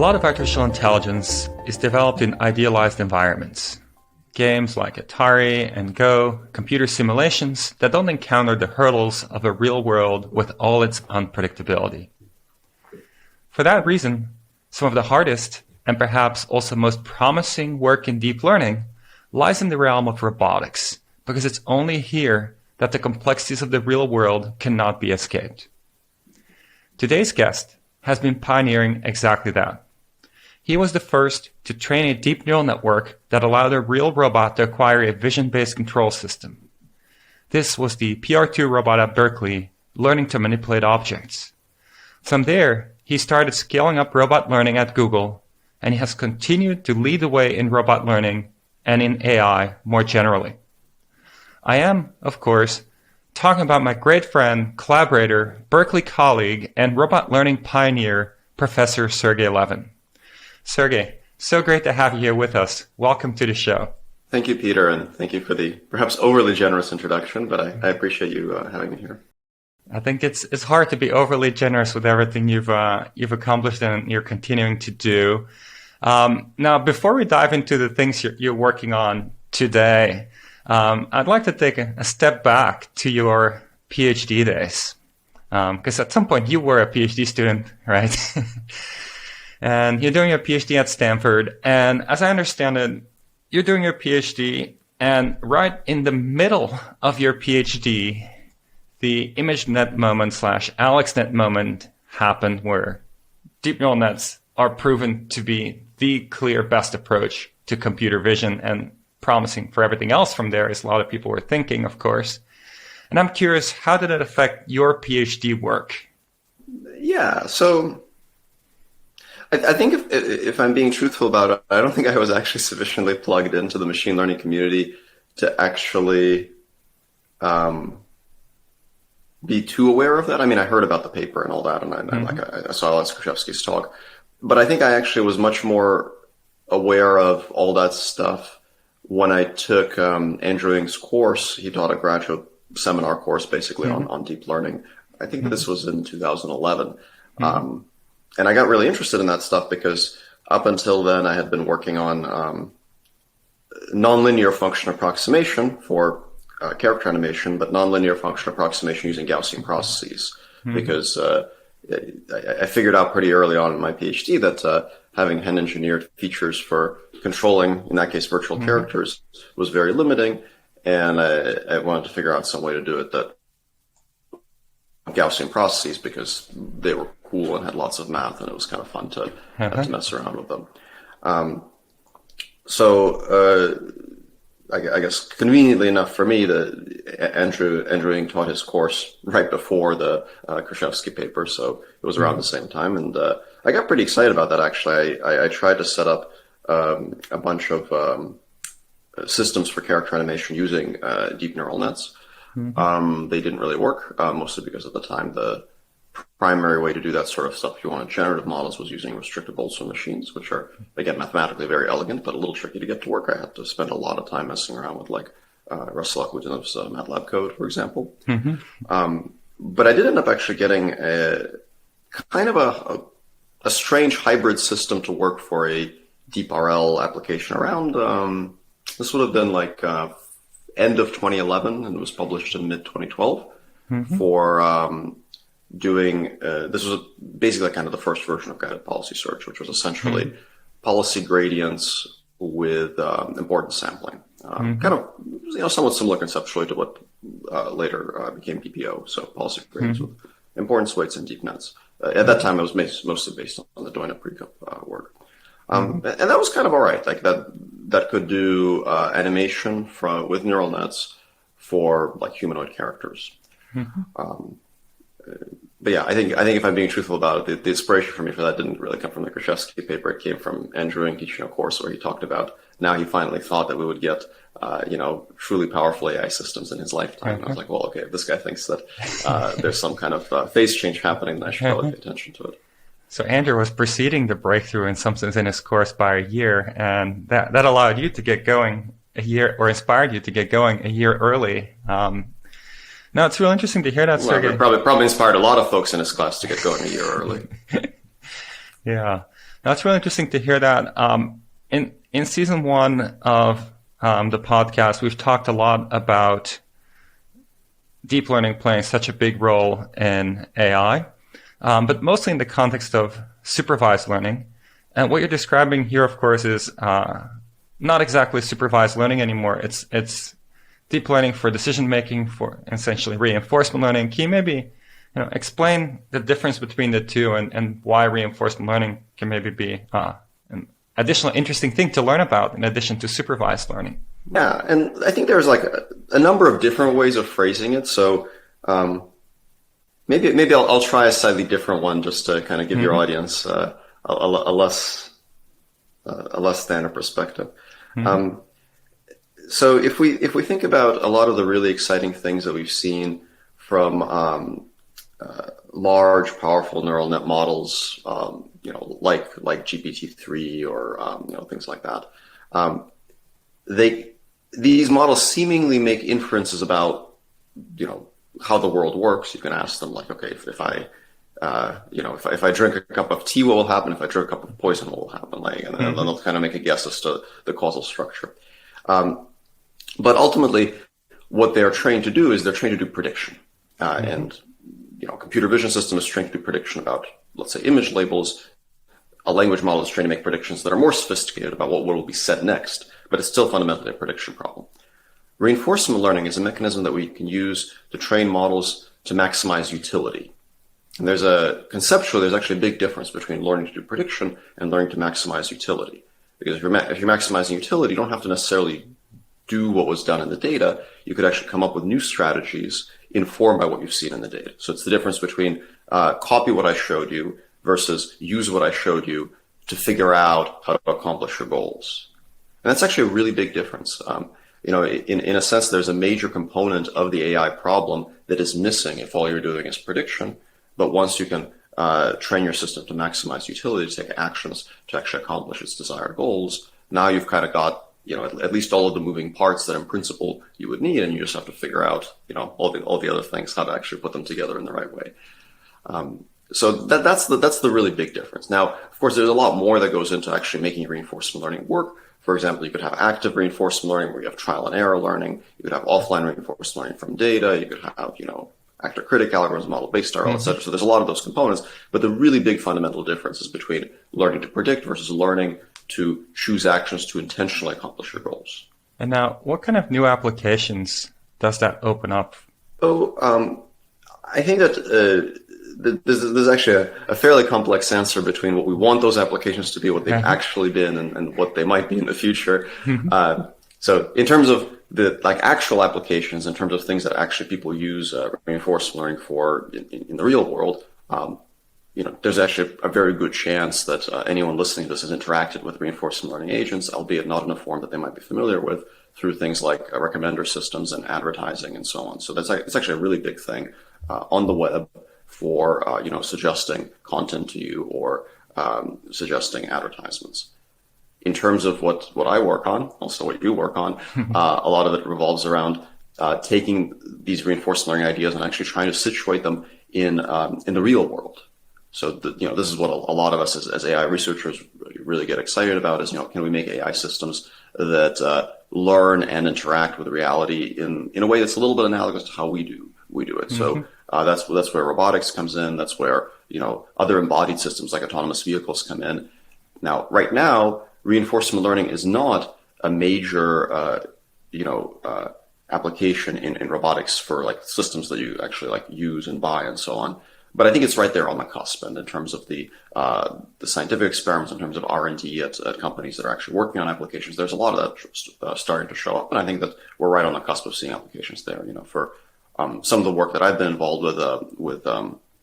lot of artificial intelligence is developed in idealized environments. Games like Atari and Go, computer simulations that don't encounter the hurdles of a real world with all its unpredictability. For that reason, some of the hardest and perhaps also most promising work in deep learning lies in the realm of robotics, because it's only here that the complexities of the real world cannot be escaped. Today's guest has been pioneering exactly that. He was the first to train a deep neural network that allowed a real robot to acquire a vision-based control system. This was the PR2 robot at Berkeley, learning to manipulate objects. From there, he started scaling up robot learning at Google, and he has continued to lead the way in robot learning and in AI more generally. I am, of course, talking about my great friend, collaborator, Berkeley colleague, and robot learning pioneer, Professor Sergey Levine. Sergey, so great to have you here with us. Welcome to the show. Thank you, Peter, and thank you for the perhaps overly generous introduction, but I appreciate you having me here. I think it's hard to be overly generous with everything you've accomplished and you're continuing to do. Now, before we dive into the things you're working on today, I'd like to take a step back to your PhD days, because at some point you were a PhD student, right? And you're doing your PhD at Stanford, and as I understand it, you're doing your PhD, and right in the middle of your PhD, the ImageNet moment / AlexNet moment happened, where deep neural nets are proven to be the clear best approach to computer vision, and promising for everything else from there, as a lot of people were thinking, of course. And I'm curious, how did it affect your PhD work? Yeah, so I think if I'm being truthful about it, I don't think I was actually sufficiently plugged into the machine learning community to actually be too aware of that. I mean, I heard about the paper and all that, and I saw Alex Krizhevsky's talk, but I think I actually was much more aware of all that stuff when I took Andrew Ng's course. He taught a graduate seminar course basically on deep learning. I think this was in 2011. And I got really interested in that stuff because up until then I had been working on nonlinear function approximation for character animation, but nonlinear function approximation using Gaussian processes. Because I figured out pretty early on in my PhD that having hand engineered features for controlling, in that case, virtual characters was very limiting. And I wanted to figure out some way to do it that Gaussian processes, because they were cool and had lots of math, and it was kind of fun to mess around with them. I guess conveniently enough for me, Andrew Ng taught his course right before the Krizhevsky paper, so it was around the same time, and I got pretty excited about that. Actually, I tried to set up a bunch of systems for character animation using deep neural nets. They didn't really work, mostly because at the time the primary way to do that sort of stuff, if you wanted generative models, was using restricted Boltzmann machines, which are, again, mathematically very elegant, but a little tricky to get to work. I had to spend a lot of time messing around with, like, Russell Akhmetinov's MATLAB code, for example. But I did end up actually getting a kind of a strange hybrid system to work for a deep RL application around, this would have been like end of 2011, and it was published in mid-2012 for doing, this was basically kind of the first version of guided policy search, which was essentially policy gradients with importance sampling. Kind of, somewhat similar conceptually to what later became PPO, so policy gradients with importance weights and deep nets. At that time, it was mostly based on the Doina Prikop work. And that was kind of all right. Like that could do animation with neural nets for like humanoid characters. But yeah, I think if I'm being truthful about it, the inspiration for me for that didn't really come from the Krizhevsky paper. It came from Andrew Ng teaching a course where he talked about now he finally thought that we would get truly powerful AI systems in his lifetime. And I was like, well, okay, if this guy thinks that there's some kind of phase change happening, then I should probably pay attention to it. So Andrew was preceding the breakthrough in some sense in his course by a year, and that allowed you to get going a year, or inspired you to get going a year early. No, it's really interesting to hear that, well, Sergey. It probably inspired a lot of folks in his class to get going a year early. Yeah. That's really interesting to hear that. In season 1 of the podcast, we've talked a lot about deep learning playing such a big role in AI, but mostly in the context of supervised learning. And what you're describing here, of course, is not exactly supervised learning anymore. It's deep learning for decision making, for essentially reinforcement learning. Can you maybe explain the difference between the two and why reinforcement learning can maybe be an additional interesting thing to learn about in addition to supervised learning? Yeah, and I think there's like a number of different ways of phrasing it. So maybe I'll try a slightly different one just to kind of give your audience a less standard perspective. So if we think about a lot of the really exciting things that we've seen from large, powerful neural net models, like GPT-3 or things like that, these models seemingly make inferences about how the world works. You can ask them like, okay, if I drink a cup of tea, what will happen? If I drink a cup of poison, what will happen? And then they'll kind of make a guess as to the causal structure. But ultimately, what they're trained to do is they're trained to do prediction. And computer vision system is trained to do prediction about, let's say, image labels. A language model is trained to make predictions that are more sophisticated about what will be said next, but it's still fundamentally a prediction problem. Reinforcement learning is a mechanism that we can use to train models to maximize utility. And there's actually a big difference between learning to do prediction and learning to maximize utility. Because if you're maximizing utility, you don't have to necessarily do what was done in the data. You could actually come up with new strategies informed by what you've seen in the data. So it's the difference between copy what I showed you versus use what I showed you to figure out how to accomplish your goals. And that's actually a really big difference. In a sense, there's a major component of the AI problem that is missing if all you're doing is prediction. But once you can train your system to maximize utility, to take actions to actually accomplish its desired goals, now you've kind of got at least all of the moving parts that in principle you would need, and you just have to figure out all the other things, how to actually put them together in the right way. So that's the really big difference. Now, of course, there's a lot more that goes into actually making reinforcement learning work. For example, you could have active reinforcement learning where you have trial and error learning. You could have offline reinforcement learning from data. You could have actor-critic algorithms, model-based RL, et cetera. So there's a lot of those components, but the really big fundamental difference is between learning to predict versus learning to choose actions to intentionally accomplish your goals. And now, what kind of new applications does that open up? So I think that there's actually a fairly complex answer between what we want those applications to be, what they've actually been, and what they might be in the future. So in terms of the actual applications, in terms of things that actually people use reinforcement learning for in the real world, there's actually a very good chance that anyone listening to this has interacted with reinforcement learning agents, albeit not in a form that they might be familiar with, through things like recommender systems and advertising and so on. So it's actually a really big thing on the web for suggesting content to you or suggesting advertisements. In terms of what I work on, also what you work on, a lot of it revolves around taking these reinforcement learning ideas and actually trying to situate them in the real world. So this is what a lot of us as AI researchers really get excited about is can we make AI systems that learn and interact with reality in a way that's a little bit analogous to how we do it. So that's where robotics comes in. That's where other embodied systems like autonomous vehicles come in. Now, right now, reinforcement learning is not a major application in robotics for systems that you actually use and buy and so on. But I think it's right there on the cusp, and in terms of the scientific experiments, in terms of R&D at companies that are actually working on applications, there's a lot of that starting to show up, and I think that we're right on the cusp of seeing applications there. For some of the work that I've been involved with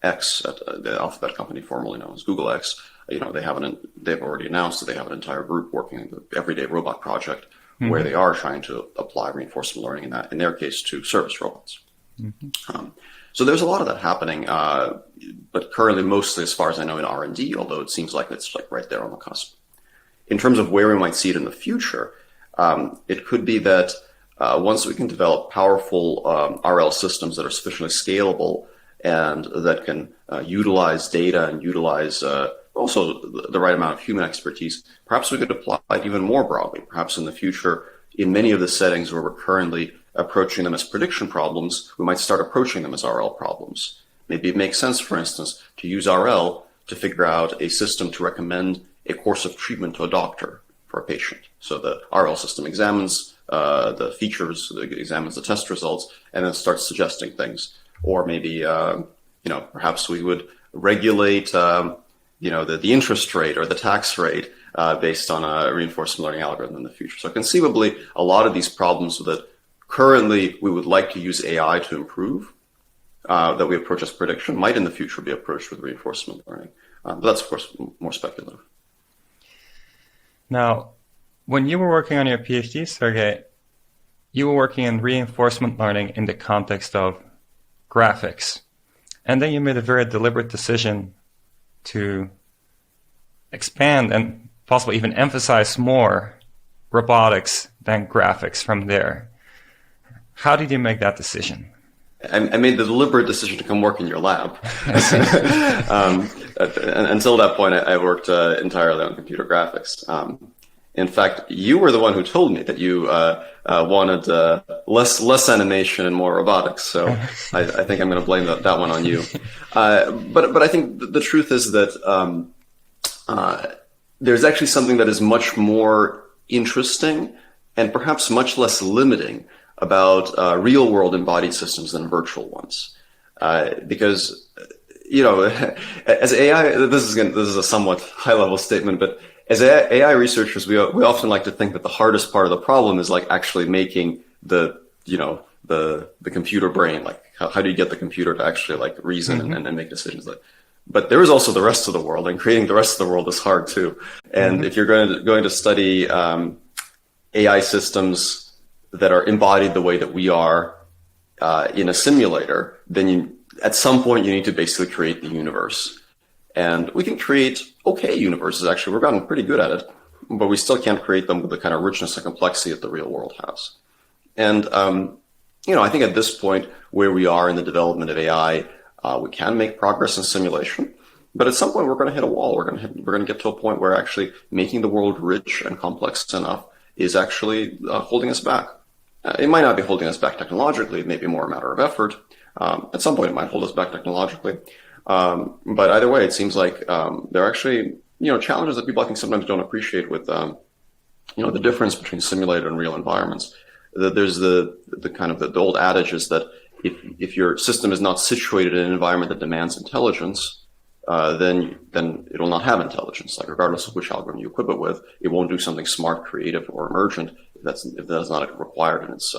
X at the Alphabet company formerly known as Google X, they've already announced that they have an entire group working on the Everyday Robot project, where they are trying to apply reinforcement learning in their case to service robots. So there's a lot of that happening, but currently mostly, as far as I know, in R&D, although it seems like it's right there on the cusp. In terms of where we might see it in the future, it could be that once we can develop powerful RL systems that are sufficiently scalable and that can utilize data and utilize also the right amount of human expertise, perhaps we could apply it even more broadly. Perhaps in the future, in many of the settings where we're currently approaching them as prediction problems, we might start approaching them as RL problems. Maybe it makes sense, for instance, to use RL to figure out a system to recommend a course of treatment to a doctor for a patient. So the RL system examines the features, examines the test results, and then starts suggesting things. Or maybe, perhaps we would regulate, the interest rate or the tax rate based on a reinforcement learning algorithm in the future. So conceivably, a lot of these problems that currently we would like to use AI to improve, that we approach as prediction, might in the future be approached with reinforcement learning. But that's, of course, more speculative. Now, when you were working on your PhD, Sergey, you were working in reinforcement learning in the context of graphics. And then you made a very deliberate decision to expand and possibly even emphasize more robotics than graphics from there. How did you make that decision? I made the deliberate decision to come work in your lab. Until that point, I worked entirely on computer graphics. In fact, you were the one who told me that you wanted less animation and more robotics. So I think I'm going to blame that one on you. But I think the truth is that there's actually something that is much more interesting and perhaps much less limiting about real-world embodied systems than virtual ones, because as AI, this is a somewhat high-level statement, but as AI researchers, we often like to think that the hardest part of the problem is like actually making the computer brain, like how do you get the computer to actually like reason and make decisions like. But there is also the rest of the world, and creating the rest of the world is hard too. And if you're going to study AI systems that are embodied the way that we are in a simulator, then at some point you need to basically create the universe. And we can create okay universes, actually. We've gotten pretty good at it, but we still can't create them with the kind of richness and complexity that the real world has. And, I think at this point where we are in the development of AI, we can make progress in simulation, but at some point we're going to hit a wall. We're going to get to a point where actually making the world rich and complex enough is actually holding us back. It might not be holding us back technologically. It may be more a matter of effort. At some point, it might hold us back technologically. But either way, it seems like there are actually, challenges that people I think sometimes don't appreciate with, the difference between simulated and real environments. There's the kind of the old adage is that if your system is not situated in an environment that demands intelligence, then it will not have intelligence. Like regardless of which algorithm you equip it with, it won't do something smart, creative, or emergent if that is not required in its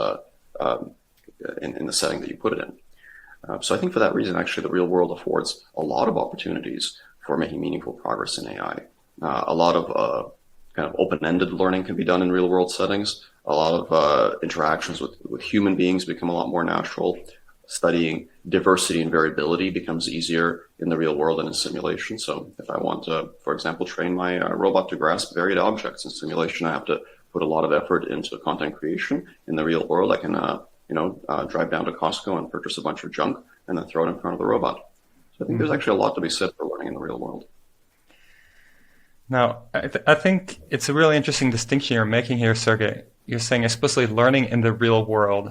in the setting that you put it in. So I think for that reason, actually, the real world affords a lot of opportunities for making meaningful progress in AI. A lot of kind of open-ended learning can be done in real world settings. A lot of interactions with human beings become a lot more natural. Studying diversity and variability becomes easier in the real world than in simulation. So if I want to, for example, train my robot to grasp varied objects in simulation, I have to put a lot of effort into content creation. In the real world, I can drive down to Costco and purchase a bunch of junk and then throw it in front of the robot. So I think there's actually a lot to be said for learning in the real world. Now, I think it's a really interesting distinction you're making here, Sergey. You're saying explicitly learning in the real world.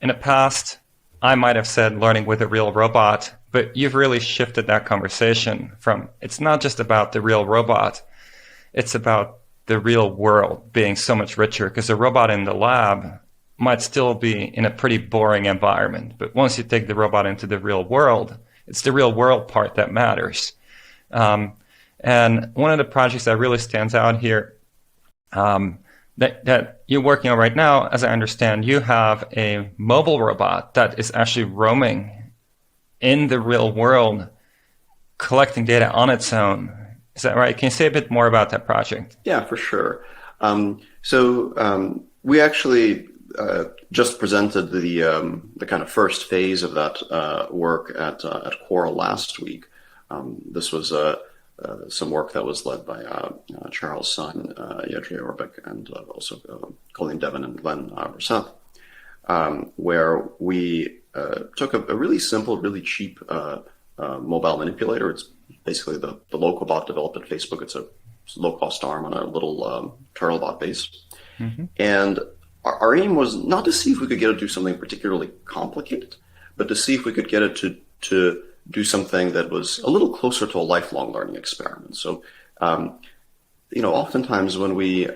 In the past, I might have said learning with a real robot, but you've really shifted that conversation from it's not just about the real robot, it's about the real world being so much richer, because a robot in the lab might still be in a pretty boring environment. But once you take the robot into the real world, it's the real world part that matters. And one of the projects that really stands out here that you're working on right now, as I understand, you have a mobile robot that is actually roaming in the real world, collecting data on its own. Is that right? Can you say a bit more about that project? Yeah, for sure. We actually just presented the kind of first phase of that work at Quora last week. This was some work that was led by Charles Sun, Yedrey Orbik, and also Colleen Devon and Glenn Brissett, where we took a really simple, really cheap mobile manipulator. It's basically the local bot developed at Facebook. It's a low-cost ARM on a little Turtlebot base. And our aim was not to see if we could get it to do something particularly complicated, but to see if we could get it to do something that was a little closer to a lifelong learning experiment. So, oftentimes when we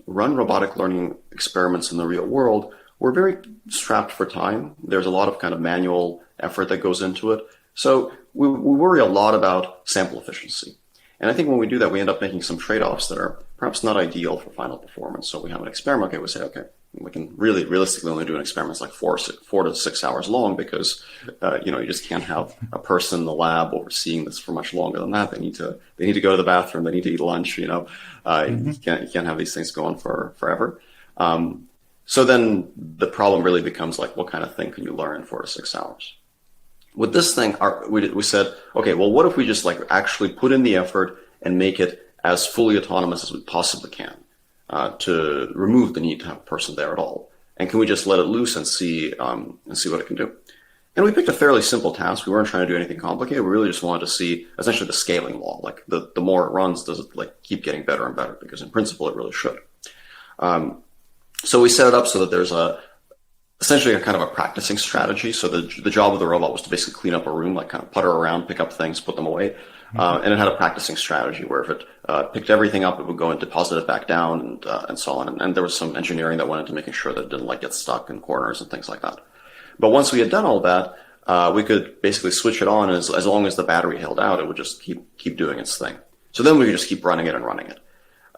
run robotic learning experiments in the real world, we're very strapped for time. There's a lot of kind of manual effort that goes into it. So we worry a lot about sample efficiency. And I think when we do that, we end up making some trade-offs that are perhaps not ideal for final performance. So we have an experiment, we say, okay, we can really realistically only do an experiment that's like 4 to 6 hours long because, you just can't have a person in the lab overseeing this for much longer than that. They need to go to the bathroom. They need to eat lunch, you can't have these things go on for forever. So then the problem really becomes like, what kind of thing can you learn in 4 to 6 hours? With this thing, we said, okay, well, what if we just like actually put in the effort and make it as fully autonomous as we possibly can, to remove the need to have a person there at all? And can we just let it loose and see what it can do? And we picked a fairly simple task. We weren't trying to do anything complicated. We really just wanted to see essentially the scaling law. Like the more it runs, does it like keep getting better and better? Because in principle, it really should. So we set it up so that there's essentially a kind of a practicing strategy. So the job of the robot was to basically clean up a room, like kind of putter around, pick up things, put them away. And it had a practicing strategy where if it picked everything up, it would go and deposit it back down and so on. And there was some engineering that went into making sure that it didn't like get stuck in corners and things like that. But once we had done all that, we could basically switch it on as long as the battery held out, it would just keep doing its thing. So then we could just keep running it and running it.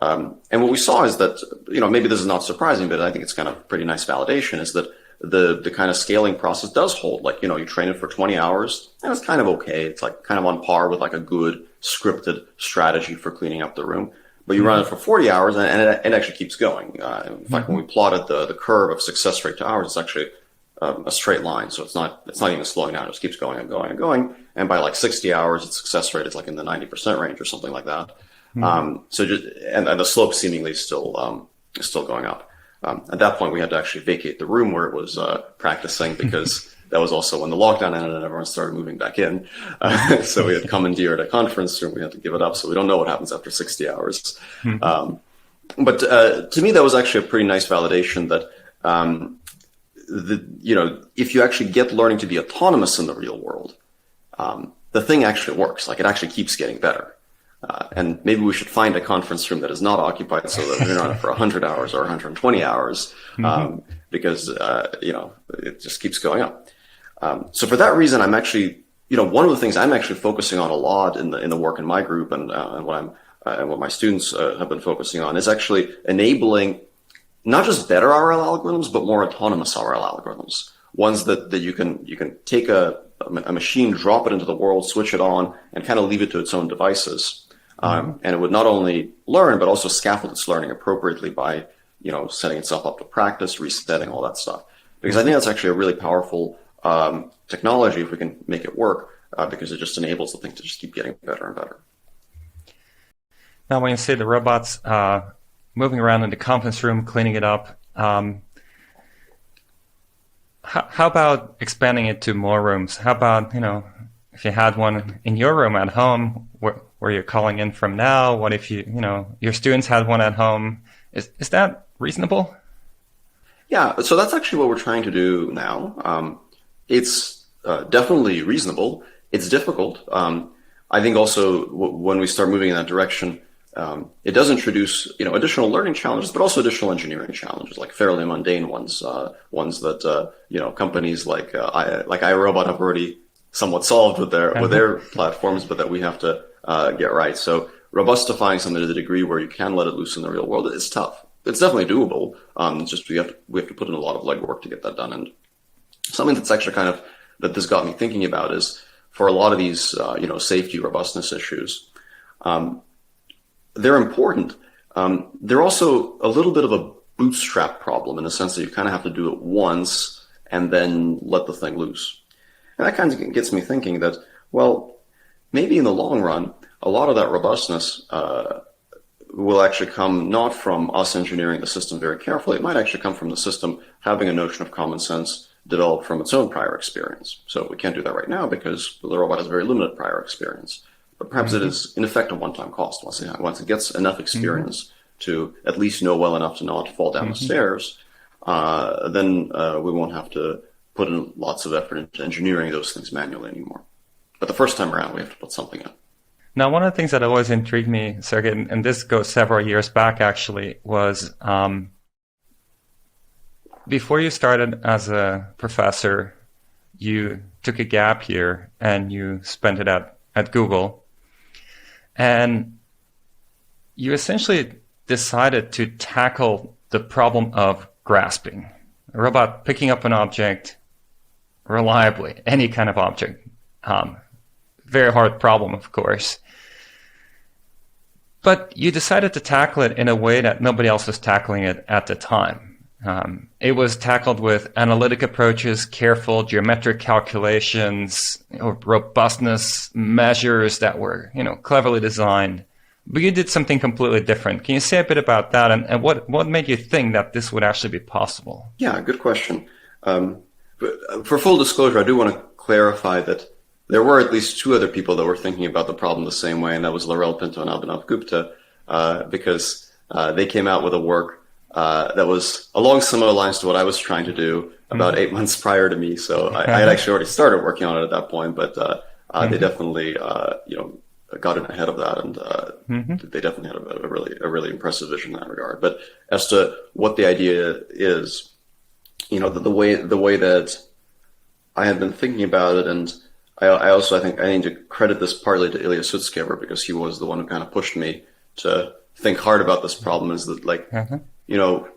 And what we saw is that, maybe this is not surprising, but I think it's kind of pretty nice validation, is that the kind of scaling process does hold. Like, you train it for 20 hours and it's kind of okay. It's like kind of on par with like a good scripted strategy for cleaning up the room. But you run it for 40 hours and it actually keeps going. In fact, when we plotted the curve of success rate to hours, it's actually a straight line. So it's not even slowing down. It just keeps going and going and going. And by like 60 hours, its success rate is like in the 90% range or something like that. So and the slope seemingly is still going up. At that point, we had to actually vacate the room where it was practicing, because that was also when the lockdown ended and everyone started moving back in. So we had commandeered a conference room. We had to give it up. So we don't know what happens after 60 hours. But to me, that was actually a pretty nice validation that, if you actually get learning to be autonomous in the real world, the thing actually works. Like, it actually keeps getting better. And maybe we should find a conference room that is not occupied so that we're on it for 100 hours or 120 hours, because, it just keeps going up. So for that reason, I'm actually, one of the things I'm actually focusing on a lot in the work in my group and what my students have been focusing on is actually enabling not just better RL algorithms, but more autonomous RL algorithms. Ones that you can take a machine, drop it into the world, switch it on, and kind of leave it to its own devices. And it would not only learn, but also scaffold its learning appropriately by, setting itself up to practice, resetting, all that stuff. Because I think that's actually a really powerful technology if we can make it work, because it just enables the thing to just keep getting better and better. Now, when you say the robots moving around in the conference room, cleaning it up, how about expanding it to more rooms? How about, if you had one in your room at home where you're calling in from now? What if your students had one at home? Is that reasonable? Yeah, so that's actually what we're trying to do now. It's definitely reasonable. It's difficult. I think also when we start moving in that direction, it does introduce, additional learning challenges, but also additional engineering challenges, like fairly mundane ones, ones that, companies like iRobot have already somewhat solved with their platforms, but that we have to get right. So robustifying something to the degree where you can let it loose in the real world is tough. It's definitely doable. It's just we have to put in a lot of legwork to get that done. And something that's actually kind of that this got me thinking about is for a lot of these safety robustness issues, they're important. They're also a little bit of a bootstrap problem in the sense that you kind of have to do it once and then let the thing loose. And that kind of gets me thinking that, well, maybe in the long run, a lot of that robustness will actually come not from us engineering the system very carefully. It might actually come from the system having a notion of common sense developed from its own prior experience. So we can't do that right now because the robot has very limited prior experience. but perhaps it is in effect a one-time cost. Once it gets enough experience to at least know well enough to not fall down the stairs, then we won't have to put in lots of effort into engineering those things manually anymore. But the first time around, we have to put something in. Now, one of the things that always intrigued me, Sergey, and this goes several years back actually, was before you started as a professor, you took a gap year and you spent it at Google. And you essentially decided to tackle the problem of grasping. A robot picking up an object reliably, any kind of object. Very hard problem, of course. But you decided to tackle it in a way that nobody else was tackling it at the time. It was tackled with analytic approaches, careful geometric calculations, robustness measures that were, cleverly designed. But you did something completely different. Can you say a bit about that, and what made you think that this would actually be possible? Yeah, good question. For full disclosure, I do want to clarify that there were at least two other people that were thinking about the problem the same way, and that was Laurel Pinto and Abhinav Gupta, because they came out with a work that was along similar lines to what I was trying to do about 8 months prior to me. So I had actually already started working on it at that point, but they definitely, got in ahead of that, and they definitely had a really impressive vision in that regard. But as to what the idea is, the way that I had been thinking about it, and I also think I need to credit this partly to Ilya Sutskever, because he was the one who kind of pushed me to think hard about this problem, is that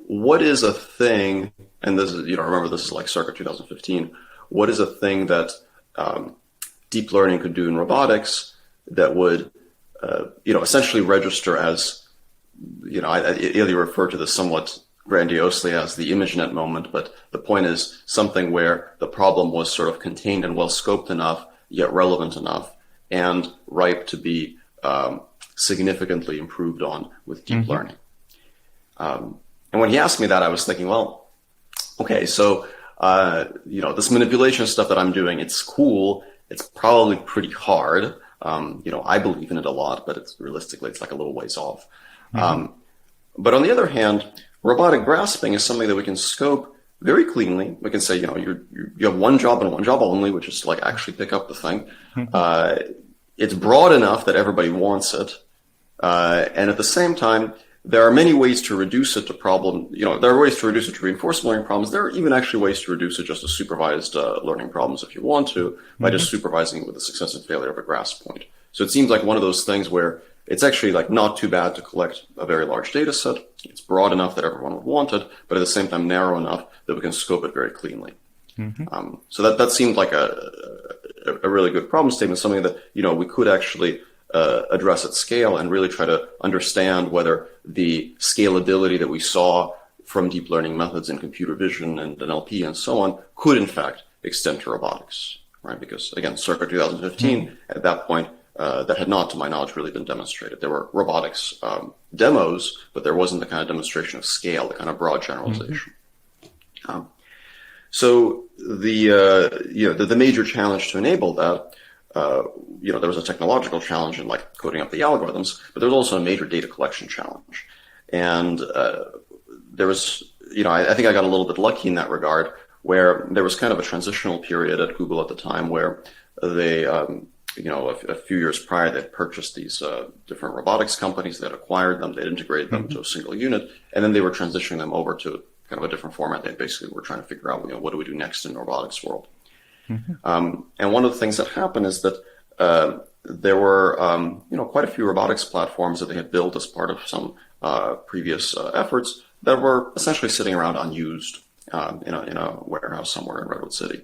what is a thing, and this is, remember this is like circa 2015, what is a thing that deep learning could do in robotics that would, essentially register as, Ilya referred to this somewhat grandiosely as the ImageNet moment, but the point is something where the problem was sort of contained and well scoped enough, yet relevant enough, and ripe to be significantly improved on with deep learning. And when he asked me that, I was thinking, well, okay, so, this manipulation stuff that I'm doing, it's cool. It's probably pretty hard. I believe in it a lot, but realistically, it's like a little ways off. But on the other hand, robotic grasping is something that we can scope very cleanly. We can say, you have one job and one job only, which is to actually pick up the thing. It's broad enough that everybody wants it. And at the same time, there are many ways to reduce it to there are ways to reduce it to reinforcement learning problems. There are even actually ways to reduce it just to supervised learning problems if you want to, by just supervising it with the success and failure of a grasp point. So it seems like one of those things where it's actually not too bad to collect a very large data set. It's broad enough that everyone would want it, but at the same time narrow enough that we can scope it very cleanly. So that seemed like a really good problem statement, something that, we could actually address at scale and really try to understand whether the scalability that we saw from deep learning methods in computer vision and NLP and so on could in fact extend to robotics, right? Because again, circa 2015, at that point, that had not, to my knowledge, really been demonstrated. There were robotics demos, but there wasn't the kind of demonstration of scale, the kind of broad generalization. So the major challenge to enable that, there was a technological challenge in coding up the algorithms, but there was also a major data collection challenge. And there was, I think I got a little bit lucky in that regard, where there was kind of a transitional period at Google at the time where they, a few years prior, they'd purchased these different robotics companies, they'd acquired them, they'd integrated them to a single unit, and then they were transitioning them over to kind of a different format. They basically were trying to figure out, what do we do next in the robotics world? And one of the things that happened is that there were, quite a few robotics platforms that they had built as part of some previous efforts that were essentially sitting around unused in a warehouse somewhere in Redwood City.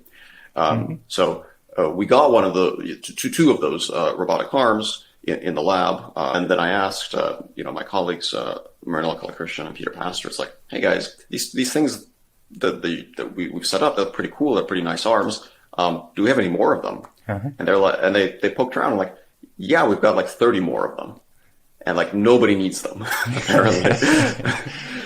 So we got one of two of those robotic arms in the lab, and then I asked, my colleagues, Marinella Kalakrishnan and Peter Pastor, it's like, hey guys, these things that we've set up, they're pretty cool, they're pretty nice arms. Do we have any more of them? And they're like, and they poked around, like, yeah, we've got 30 more of them. and like nobody needs them apparently.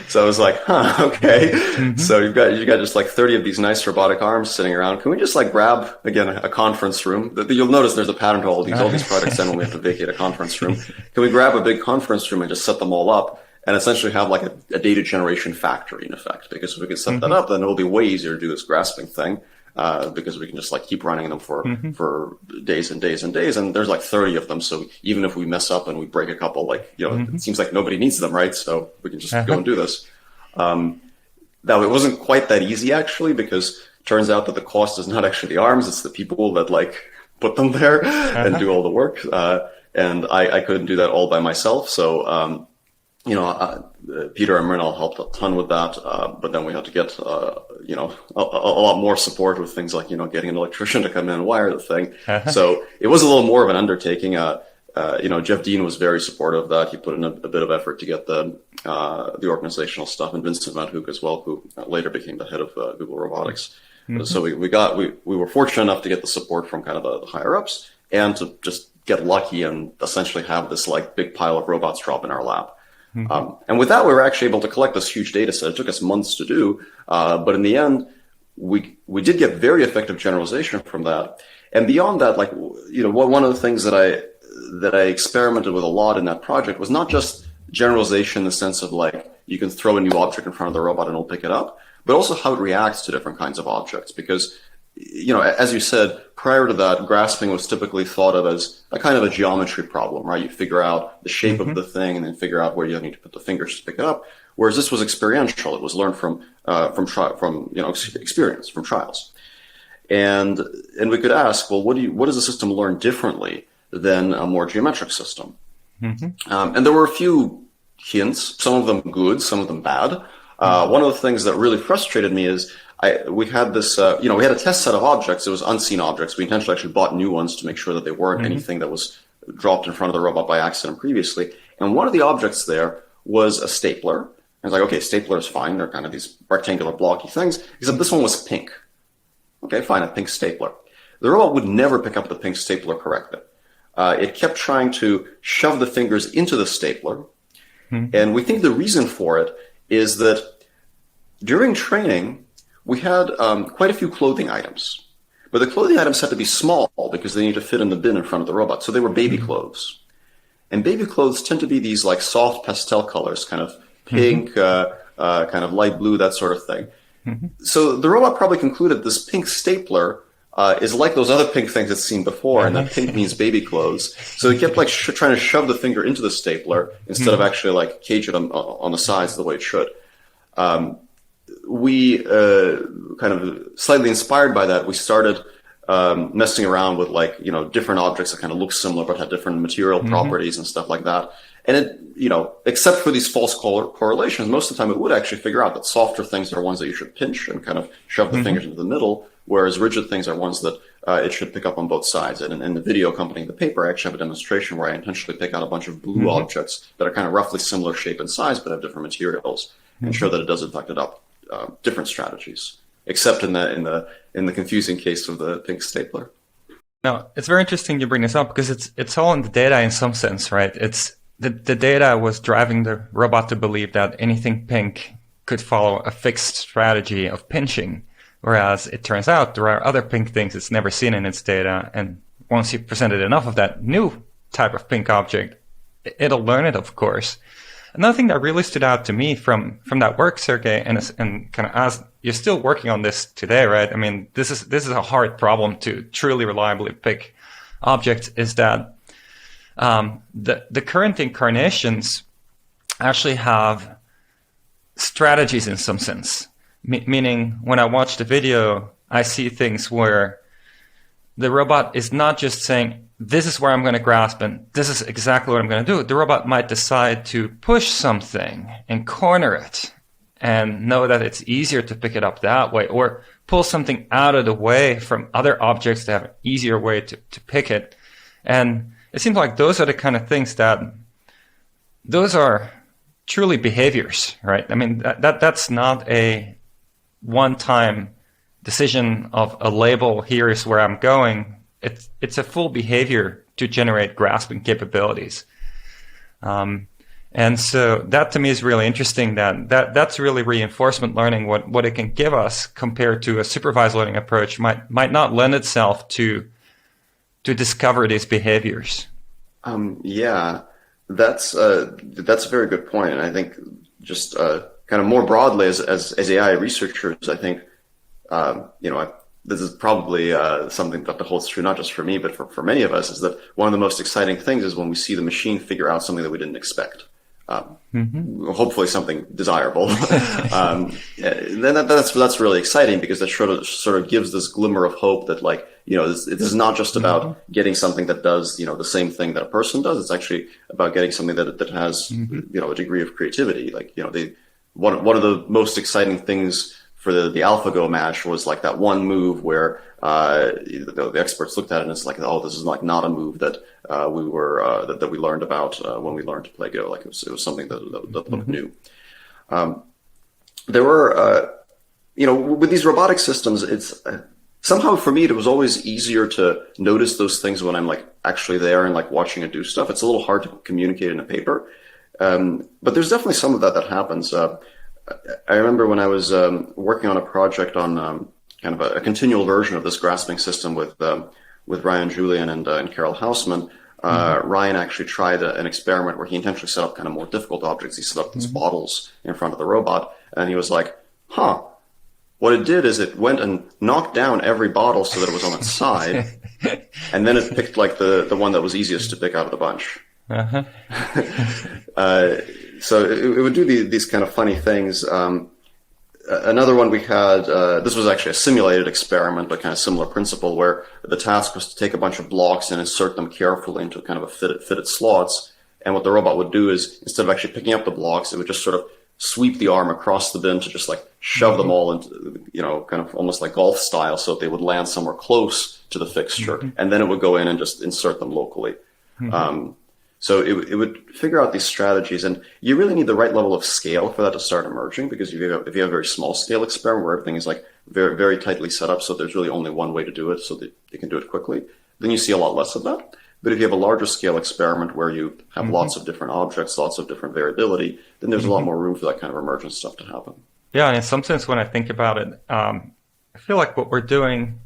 So I was like, okay. So you've got just like 30 of these nice robotic arms sitting around. Can we just like grab again a conference room? You'll notice there's a pattern to all these products end when we have to vacate a conference room. Can we grab a big conference room and just set them all up and essentially have like a data generation factory in effect? Because if we can set that up, then it'll be way easier to do this grasping thing. Because we can just like keep running them for days and days and days. And there's like 30 of them. So even if we mess up and we break a couple, like, it seems like nobody needs them, right? So we can just go and do this. Now it wasn't quite that easy actually, because it turns out that the cost is not actually the arms. It's the people that like put them there and do all the work. And I couldn't do that all by myself. So, Pieter and Mrinal helped a ton with that, but then we had to get, a lot more support with things like, getting an electrician to come in and wire the thing. So it was a little more of an undertaking. Jeff Dean was very supportive of that. He put in a bit of effort to get the organizational stuff, and Vincent Van Hoek as well, who later became the head of Google Robotics. So we were fortunate enough to get the support from kind of the higher ups, and to just get lucky and essentially have this like big pile of robots drop in our lab. And with that, we were actually able to collect this huge data set. It took us months to do, but in the end, we did get very effective generalization from that. And beyond that, like, one of the things that I experimented with a lot in that project was not just generalization in the sense of like, you can throw a new object in front of the robot and it'll pick it up, but also how it reacts to different kinds of objects. Because, as you said, prior to that, grasping was typically thought of as a kind of a geometry problem, right? You figure out the shape of the thing and then figure out where you need to put the fingers to pick it up. Whereas this was experiential. It was learned from experience, from trials. And we could ask, well, what does the system learn differently than a more geometric system? And there were a few hints, some of them good, some of them bad. One of the things that really frustrated me is we had this, we had a test set of objects. It was unseen objects. We intentionally actually bought new ones to make sure that they weren't anything that was dropped in front of the robot by accident previously. And one of the objects there was a stapler. I was like, okay, stapler is fine. They're kind of these rectangular blocky things, except this one was pink. Okay, fine, a pink stapler. The robot would never pick up the pink stapler correctly. It kept trying to shove the fingers into the stapler. And we think the reason for it is that during training, we had quite a few clothing items. But the clothing items had to be small because they need to fit in the bin in front of the robot. So they were baby clothes. And baby clothes tend to be these like soft pastel colors, kind of pink, kind of light blue, that sort of thing. So the robot probably concluded this pink stapler is like those other pink things it's seen before, and that pink means baby clothes. So it kept like trying to shove the finger into the stapler instead of actually like cage it on the sides the way it should. We kind of slightly inspired by that, we started messing around with like, different objects that kind of look similar but had different material properties and stuff like that. And it, except for these false correlations, most of the time it would actually figure out that softer things are ones that you should pinch and kind of shove the fingers into the middle, whereas rigid things are ones that it should pick up on both sides. And in the video accompanying the paper, I actually have a demonstration where I intentionally pick out a bunch of blue objects that are kind of roughly similar shape and size but have different materials and show that it does in fact adopt different strategies, except in the confusing case of the pink stapler. No, it's very interesting you bring this up because it's all in the data in some sense, right? It's the data was driving the robot to believe that anything pink could follow a fixed strategy of pinching, whereas it turns out there are other pink things it's never seen in its data, and once you presented enough of that new type of pink object, it'll learn it, of course. Another thing that really stood out to me from that work, Sergey, and kind of as you're still working on this today, right? I mean, this is a hard problem to truly reliably pick objects, is that the current incarnations actually have strategies in some sense. Meaning, when I watch the video, I see things where the robot is not just saying, this is where I'm going to grasp and this is exactly what I'm going to do. The robot might decide to push something and corner it and know that it's easier to pick it up that way, or pull something out of the way from other objects to have an easier way to pick it. And it seems like those are the kind of things that those are truly behaviors, right? I mean, that's not a one-time decision of a label, here is where I'm going. It's a full behavior to generate grasping capabilities. And so that to me is really interesting. That's really reinforcement learning. What it can give us compared to a supervised learning approach might not lend itself to discover these behaviors. Yeah, that's a very good point. And I think just kind of more broadly as AI researchers, I think this is probably something that holds true not just for me, but for many of us, is that one of the most exciting things is when we see the machine figure out something that we didn't expect. Hopefully something desirable. Then that's really exciting, because that sort of gives this glimmer of hope that, like, this is not just about getting something that does, the same thing that a person does. It's actually about getting something that has, a degree of creativity. Like, one of the most exciting things for the AlphaGo match was like that one move where the experts looked at it and it's like, oh, this is like not a move that that we learned about when we learned to play Go. Like it was something that looked new. There were with these robotic systems, it's somehow for me it was always easier to notice those things when I'm like actually there and like watching it do stuff. It's a little hard to communicate in a paper, but there's definitely some of that happens. I remember when I was working on a project on kind of a continual version of this grasping system with Ryan Julian and Carol Hausman. Ryan actually tried an experiment where he intentionally set up kind of more difficult objects. He set up these bottles in front of the robot, and he was like, what it did is it went and knocked down every bottle so that it was on its side, and then it picked like the one that was easiest to pick out of the bunch. So it would do these kind of funny things. Another one we had, this was actually a simulated experiment, but kind of similar principle, where the task was to take a bunch of blocks and insert them carefully into kind of a fitted slots. And what the robot would do is, instead of actually picking up the blocks, it would just sort of sweep the arm across the bin to just like shove them all into, kind of almost like golf style, so that they would land somewhere close to the fixture. And then it would go in and just insert them locally. So it would figure out these strategies, and you really need the right level of scale for that to start emerging, because if you have a very small scale experiment where everything is like very, very tightly set up, so there's really only one way to do it so that you can do it quickly, then you see a lot less of that. But if you have a larger scale experiment where you have lots of different objects, lots of different variability, then there's a lot more room for that kind of emergent stuff to happen. Yeah, and in some sense, when I think about it, I feel like what we're doing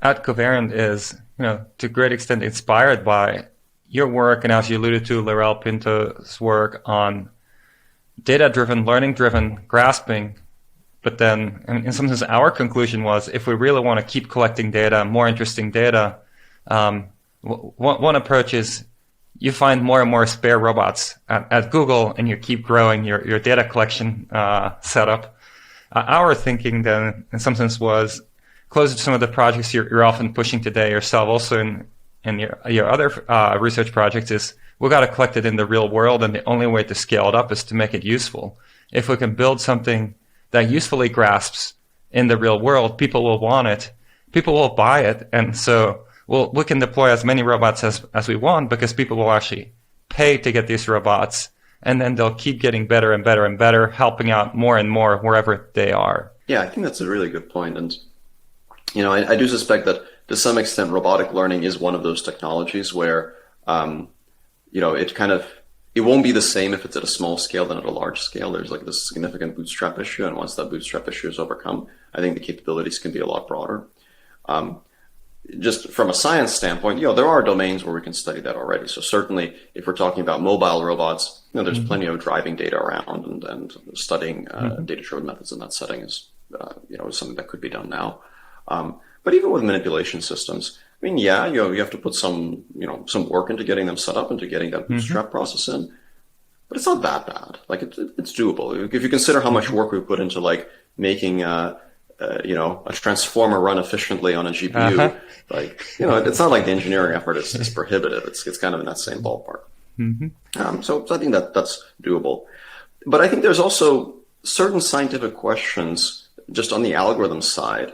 at Covariant is, to a great extent inspired by your work, and as you alluded to, Laurel Pinto's work on data-driven, learning-driven grasping. But then, in some sense, our conclusion was, if we really want to keep collecting data, more interesting data, one approach is you find more and more spare robots at Google, and you keep growing your data collection setup. Our thinking then, in some sense, was closer to some of the projects you're often pushing today yourself, also in your other research projects, is we got to collect it in the real world, and the only way to scale it up is to make it useful. If we can build something that usefully grasps in the real world, people will want it, people will buy it, and so we can deploy as many robots as we want, because people will actually pay to get these robots, and then they'll keep getting better and better and better, helping out more and more wherever they are. Yeah, I think that's a really good point. And, I do suspect that to some extent robotic learning is one of those technologies where, it won't be the same if it's at a small scale than at a large scale. There's like this significant bootstrap issue, and once that bootstrap issue is overcome, I think the capabilities can be a lot broader. Just from a science standpoint, there are domains where we can study that already. So certainly, if we're talking about mobile robots, there's plenty of driving data around, and studying data-driven methods in that setting is, something that could be done now. But even with manipulation systems, you have to put some work into getting them set up, into getting that bootstrap process in. But it's not that bad. Like it's doable. If you consider how much work we put into like making a transformer run efficiently on a GPU, it's not like the engineering effort is prohibitive. It's kind of in that same ballpark. So I think that's doable. But I think there's also certain scientific questions just on the algorithm side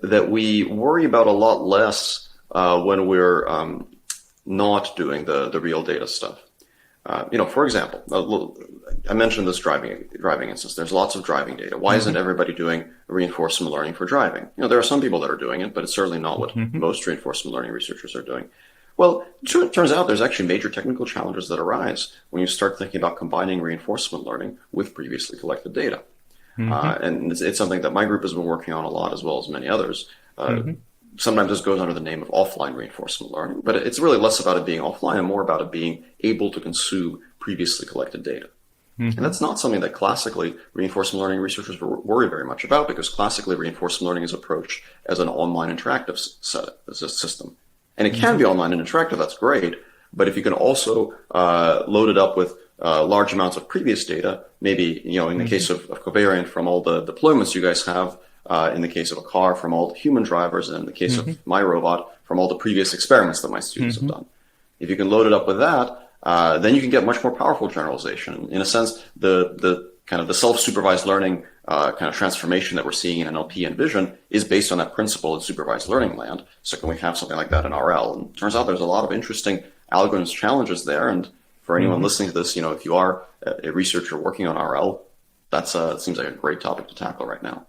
that we worry about a lot less when we're not doing the real data stuff. For example, I mentioned this driving instance. There's lots of driving data. Why isn't everybody doing reinforcement learning for driving? There are some people that are doing it, but it's certainly not what most reinforcement learning researchers are doing. Well, it turns out there's actually major technical challenges that arise when you start thinking about combining reinforcement learning with previously collected data. And it's something that my group has been working on a lot, as well as many others. Sometimes this goes under the name of offline reinforcement learning, but it's really less about it being offline and more about it being able to consume previously collected data. And that's not something that classically reinforcement learning researchers worry very much about, because classically reinforcement learning is approached as an online interactive system. And it can be online and interactive, that's great, but if you can also load it up with large amounts of previous data, maybe, in the case of covariant from all the deployments you guys have, in the case of a car from all the human drivers, and in the case of my robot from all the previous experiments that my students have done. If you can load it up with that, then you can get much more powerful generalization. In a sense, the kind of the self-supervised learning kind of transformation that we're seeing in NLP and vision is based on that principle in supervised learning land. So can we have something like that in RL? And it turns out there's a lot of interesting algorithms challenges there. And for anyone listening to this, if you are a researcher working on RL, it seems like a great topic to tackle right now.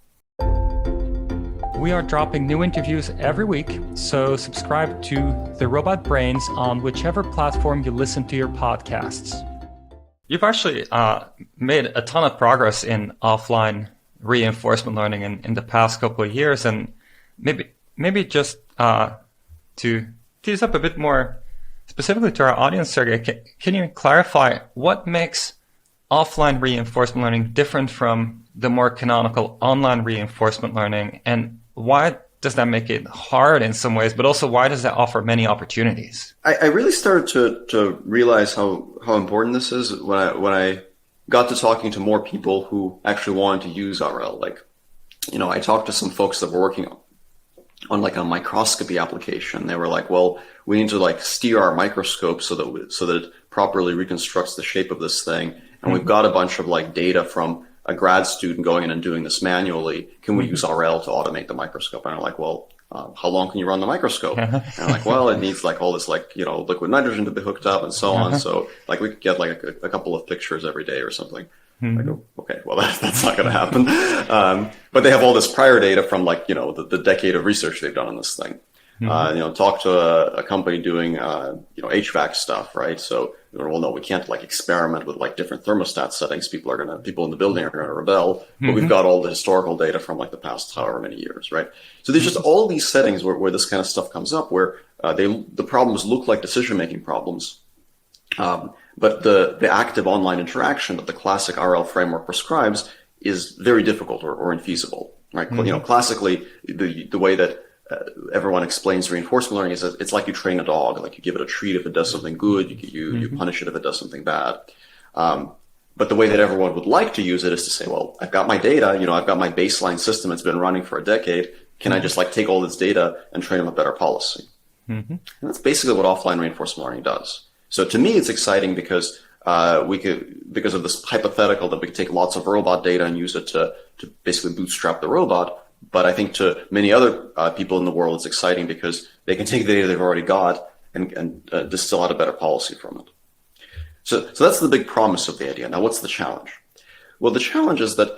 We are dropping new interviews every week, so subscribe to The Robot Brains on whichever platform you listen to your podcasts. You've actually made a ton of progress in offline reinforcement learning in the past couple of years, and maybe just to tease up a bit more specifically to our audience, Sergey, can you clarify what makes offline reinforcement learning different from the more canonical online reinforcement learning, and why does that make it hard in some ways, but also why does that offer many opportunities? I really started to realize how important this is when I got to talking to more people who actually wanted to use RL. I talked to some folks that were working on like a microscopy application. They were like, well, we need to steer our microscope so that it properly reconstructs the shape of this thing. And we've got a bunch of data from a grad student going in and doing this manually. Can we use RL to automate the microscope? And I'm like, well, how long can you run the microscope? And I'm like, well, it needs all this liquid nitrogen to be hooked up and so on. So we could get a couple of pictures every day or something. I go, okay, well that's not going to happen. But they have all this prior data from the decade of research they've done on this thing. Talk to a company doing HVAC stuff, right? So well, no, we can't experiment with different thermostat settings. People in the building are gonna rebel. But we've got all the historical data from the past however many years, right? So there's just all these settings where this kind of stuff comes up, where the problems look like decision making problems, but the active online interaction that the classic RL framework prescribes is very difficult or infeasible, right? Classically, the way that everyone explains reinforcement learning is that it's like you train a dog. You give it a treat if it does something good, you punish it if it does something bad. But the way that everyone would like to use it is to say, well, I've got my data, I've got my baseline system. It's been running for a decade. Can I just take all this data and train them a better policy? And that's basically what offline reinforcement learning does. So to me, it's exciting because because of this hypothetical that we could take lots of robot data and use it to basically bootstrap the robot. But I think to many other people in the world, it's exciting because they can take the data they've already got and distill out a better policy from it. So that's the big promise of the idea. Now, what's the challenge? Well, the challenge is that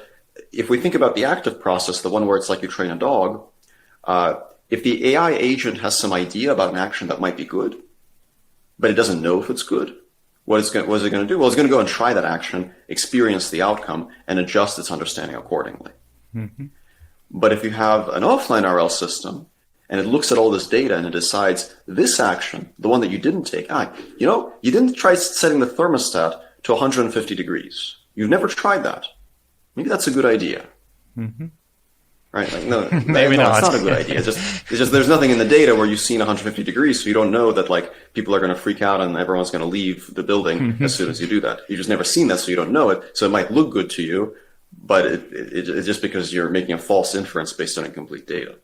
if we think about the active process, the one where it's like you train a dog, if the AI agent has some idea about an action that might be good, but it doesn't know if it's good, what is it going to do? Well, it's going to go and try that action, experience the outcome, and adjust its understanding accordingly. But if you have an offline RL system and it looks at all this data and it decides this action, the one that you didn't take, you didn't try setting the thermostat to 150 degrees. You've never tried that. Maybe that's a good idea. Right? No, maybe not. It's not a good idea. It's just there's nothing in the data where you've seen 150 degrees, so you don't know that people are going to freak out and everyone's going to leave the building as soon as you do that. You've just never seen that, so you don't know it. So it might look good to you, but it's just because you're making a false inference based on incomplete data.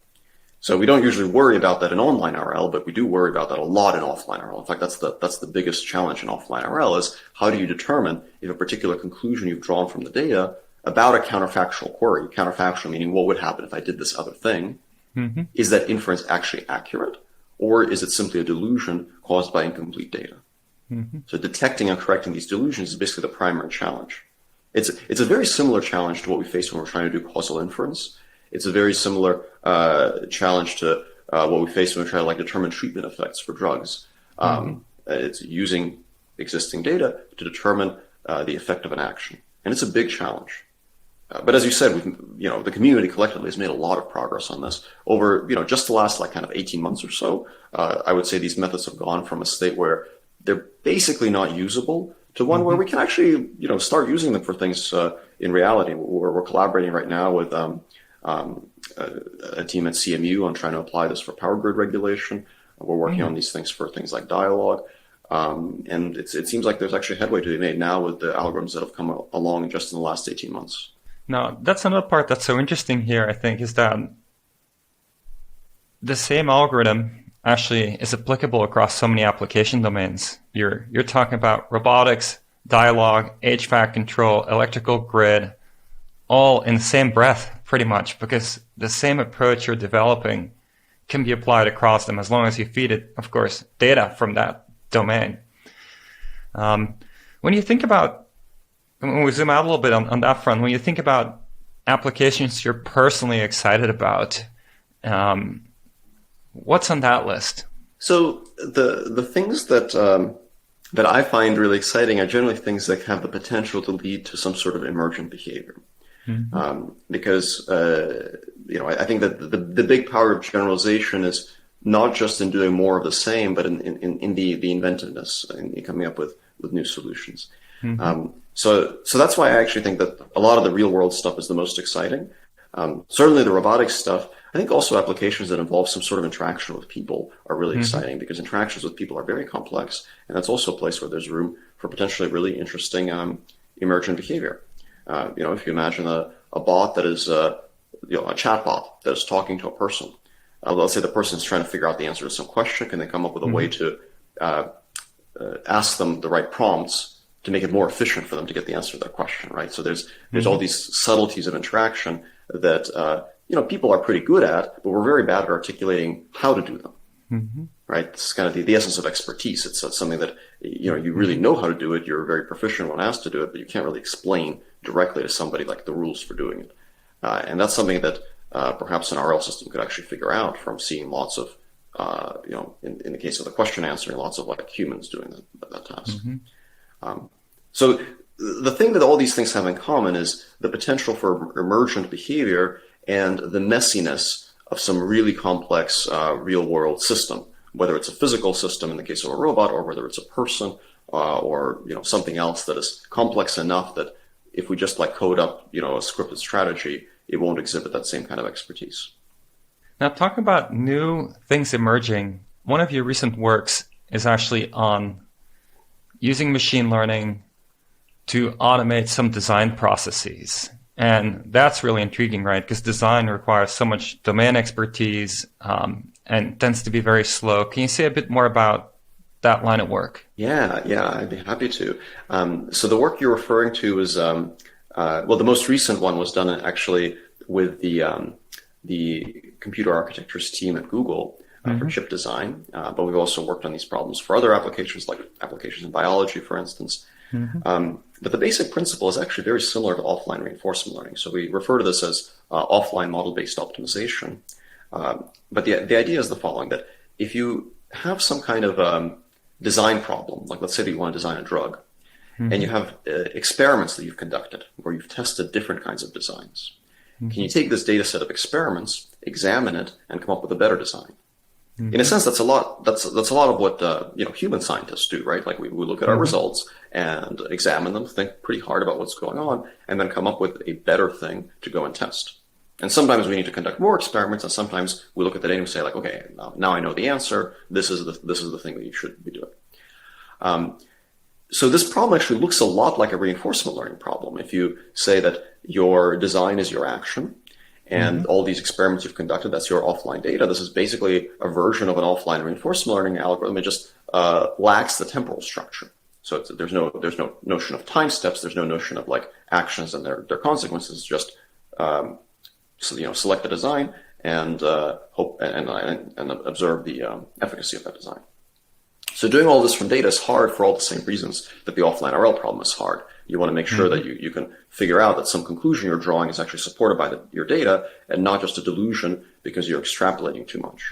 So we don't usually worry about that in online RL, but we do worry about that a lot in offline RL. In fact, that's the biggest challenge in offline RL is how do you determine if a particular conclusion you've drawn from the data about a counterfactual query, counterfactual meaning what would happen if I did this other thing, is that inference actually accurate, or is it simply a delusion caused by incomplete data? So detecting and correcting these delusions is basically the primary challenge. It's a very similar challenge to what we face when we're trying to do causal inference. It's a very similar challenge to what we face when we try to determine treatment effects for drugs. It's using existing data to determine the effect of an action. And it's a big challenge. But as you said, the community collectively has made a lot of progress on this over, just the last kind of 18 months or so. I would say these methods have gone from a state where they're basically not usable to one where we can actually, start using them for things in reality. We're collaborating right now with a team at CMU on trying to apply this for power grid regulation. We're working on these things for things like dialogue. And it seems like there's actually headway to be made now with the algorithms that have come along just in the last 18 months. Now, that's another part that's so interesting here, I think, is that the same algorithm actually is applicable across so many application domains. You're talking about robotics, dialogue, HVAC control, electrical grid, all in the same breath, pretty much, because the same approach you're developing can be applied across them as long as you feed it, of course, data from that domain. When you think about, when we zoom out a little bit on that front, when you think about applications you're personally excited about, what's on that list? So the things that I find really exciting are generally things that have the potential to lead to some sort of emergent behavior. Because I think that the big power of generalization is not just in doing more of the same, but in the inventiveness and coming up with new solutions. So that's why I actually think that a lot of the real world stuff is the most exciting. Certainly the robotics stuff. I think also applications that involve some sort of interaction with people are really exciting because interactions with people are very complex, and that's also a place where there's room for potentially really interesting emergent behavior. If you imagine a bot that is a chat bot that is talking to a person. Let's say the person is trying to figure out the answer to some question. Can they come up with a way to ask them the right prompts to make it more efficient for them to get the answer to that question, right? So there's all these subtleties of interaction that people are pretty good at, but we're very bad at articulating how to do them, right? This is kind of the essence of expertise. It's something that you really know how to do it. You're very proficient when asked to do it, but you can't really explain directly to somebody like the rules for doing it. And that's something that perhaps an RL system could actually figure out from seeing lots of, in the case of the question answering, lots of humans doing that task. So the thing that all these things have in common is the potential for emergent behavior and the messiness of some really complex real world system, whether it's a physical system in the case of a robot, or whether it's a person, or something else that is complex enough that if we just code up a scripted strategy, it won't exhibit that same kind of expertise. Now, talking about new things emerging, one of your recent works is actually on using machine learning to automate some design processes. And that's really intriguing, right? Because design requires so much domain expertise and tends to be very slow. Can you say a bit more about that line of work? Yeah, I'd be happy to. So the work you're referring to is, the most recent one was done actually with the computer architectures team at Google for chip design. But we've also worked on these problems for other applications, like applications in biology, for instance. But the basic principle is actually very similar to offline reinforcement learning. So we refer to this as offline model-based optimization. But the idea is the following, that if you have some kind of design problem, like let's say that you want to design a drug, and you have experiments that you've conducted where you've tested different kinds of designs. Can you take this data set of experiments, examine it, and come up with a better design? In a sense, that's a lot of what human scientists do, right? Like we look at our results and examine them, think pretty hard about what's going on, and then come up with a better thing to go and test. And sometimes we need to conduct more experiments, and sometimes we look at the data and say, okay, now I know the answer. This is the thing that you should be doing. So this problem actually looks a lot like a reinforcement learning problem. If you say that your design is your action, and all these experiments you've conducted, that's your offline data. This is basically a version of an offline reinforcement learning algorithm. It just lacks the temporal structure. So there's no notion of time steps. There's no notion of actions and their consequences. It's just select the design and hope and observe the efficacy of that design. So doing all this from data is hard for all the same reasons that the offline RL problem is hard. You want to make sure that you can figure out that some conclusion you're drawing is actually supported by your data and not just a delusion because you're extrapolating too much.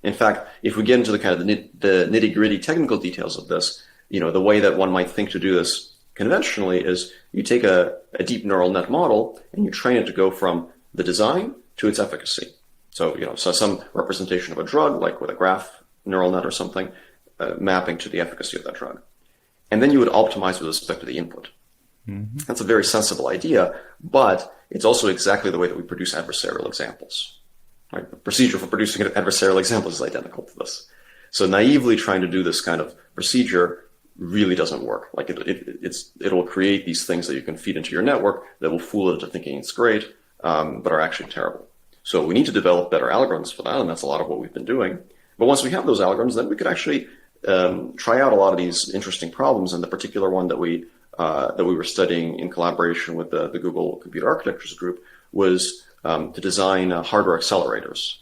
In fact, if we get into the kind of the nitty-gritty technical details of this, the way that one might think to do this conventionally is you take a deep neural net model and you train it to go from the design to its efficacy. So, some representation of a drug, like with a graph neural net or something, mapping to the efficacy of that drug. And then you would optimize with respect to the input. Mm-hmm. That's a very sensible idea, but it's also exactly the way that we produce adversarial examples. Right? The procedure for producing adversarial examples is identical to this. So naively trying to do this kind of procedure really doesn't work. Like it'll create these things that you can feed into your network that will fool it into thinking it's great, but are actually terrible. So we need to develop better algorithms for that, and that's a lot of what we've been doing. But once we have those algorithms, then we could actually try out a lot of these interesting problems. And the particular one that we were studying in collaboration with the Google Computer Architectures group was to design hardware accelerators.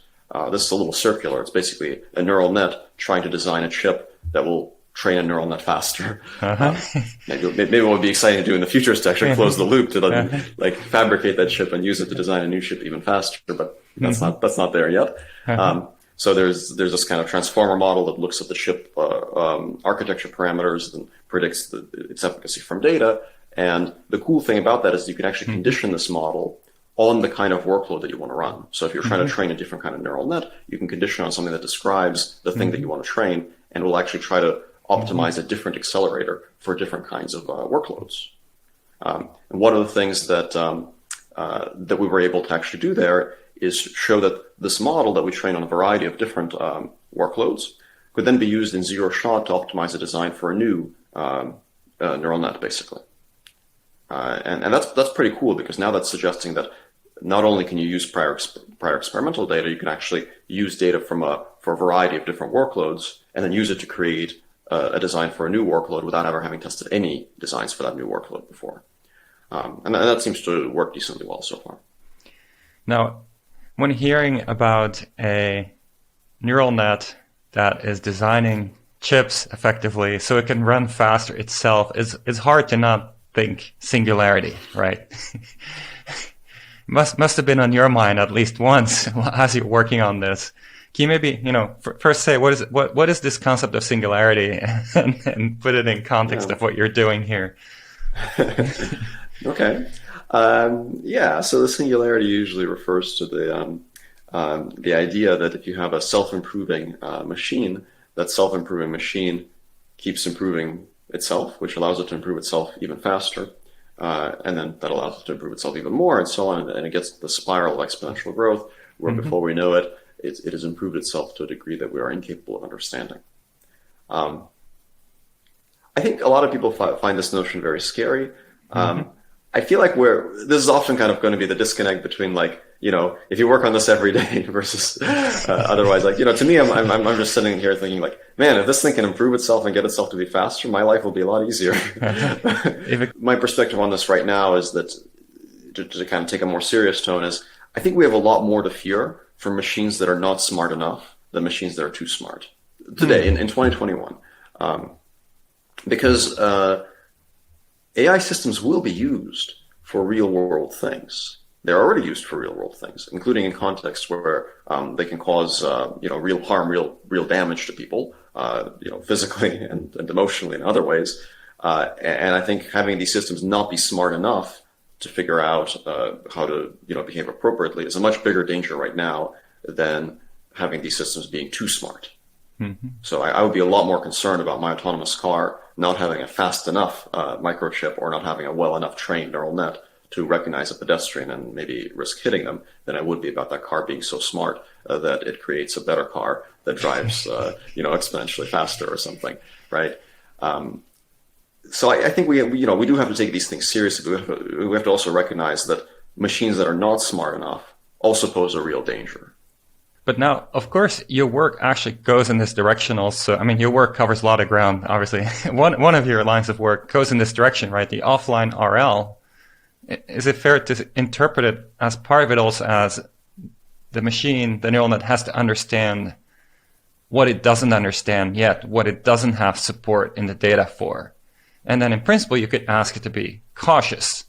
This is a little circular. It's basically a neural net trying to design a chip that will train a neural net faster. Maybe it would be exciting to do in the future is to actually close the loop to then fabricate that chip and use it to design a new chip even faster. But that's not there yet. So there's this kind of transformer model that looks at the chip architecture parameters and predicts its efficacy from data. And the cool thing about that is you can actually condition this model on the kind of workload that you want to run. So if you're trying to train a different kind of neural net, you can condition on something that describes the thing that you want to train, and will actually try to optimize a different accelerator for different kinds of workloads. And one of the things that that we were able to actually do there is show that this model that we train on a variety of different workloads could then be used in zero shot to optimize a design for a new neural net, basically. And that's pretty cool, because now that's suggesting that not only can you use prior experimental data, you can actually use data for a variety of different workloads and then use it to create a design for a new workload without ever having tested any designs for that new workload before. And that seems to work decently well so far. Now, when hearing about a neural net that is designing chips effectively so it can run faster itself, it's hard to not think singularity, right? must have been on your mind at least once as you're working on this. Can you maybe, first say what is this concept of singularity and put it in context of what you're doing here? Okay. So the singularity usually refers to the idea that if you have a self-improving machine, that self-improving machine keeps improving itself, which allows it to improve itself even faster. And then that allows it to improve itself even more, and so on. And it gets the spiral of exponential growth, where before we know it, it has improved itself to a degree that we are incapable of understanding. I think a lot of people find this notion very scary. I feel like this is often kind of going to be the disconnect between if you work on this every day versus otherwise, to me, I'm just sitting here thinking man, if this thing can improve itself and get itself to be faster, my life will be a lot easier. My perspective on this right now is that to kind of take a more serious tone is I think we have a lot more to fear from machines that are not smart enough than machines that are too smart today in 2021. Because AI systems will be used for real-world things. They're already used for real-world things, including in contexts where they can cause real harm, real damage to people, physically and emotionally in other ways. And I think having these systems not be smart enough to figure out how to behave appropriately is a much bigger danger right now than having these systems being too smart. So I would be a lot more concerned about my autonomous car not having a fast enough microchip or not having a well enough trained neural net to recognize a pedestrian and maybe risk hitting them than I would be about that car being so smart that it creates a better car that drives exponentially faster or something, right? So I think we do have to take these things seriously. We have to also recognize that machines that are not smart enough also pose a real danger. But now, of course, your work actually goes in this direction also. I mean, your work covers a lot of ground, obviously. One of your lines of work goes in this direction, right? The offline RL. Is it fair to interpret it as part of it also as the machine, the neural net, has to understand what it doesn't understand yet, what it doesn't have support in the data for? And then in principle, you could ask it to be cautious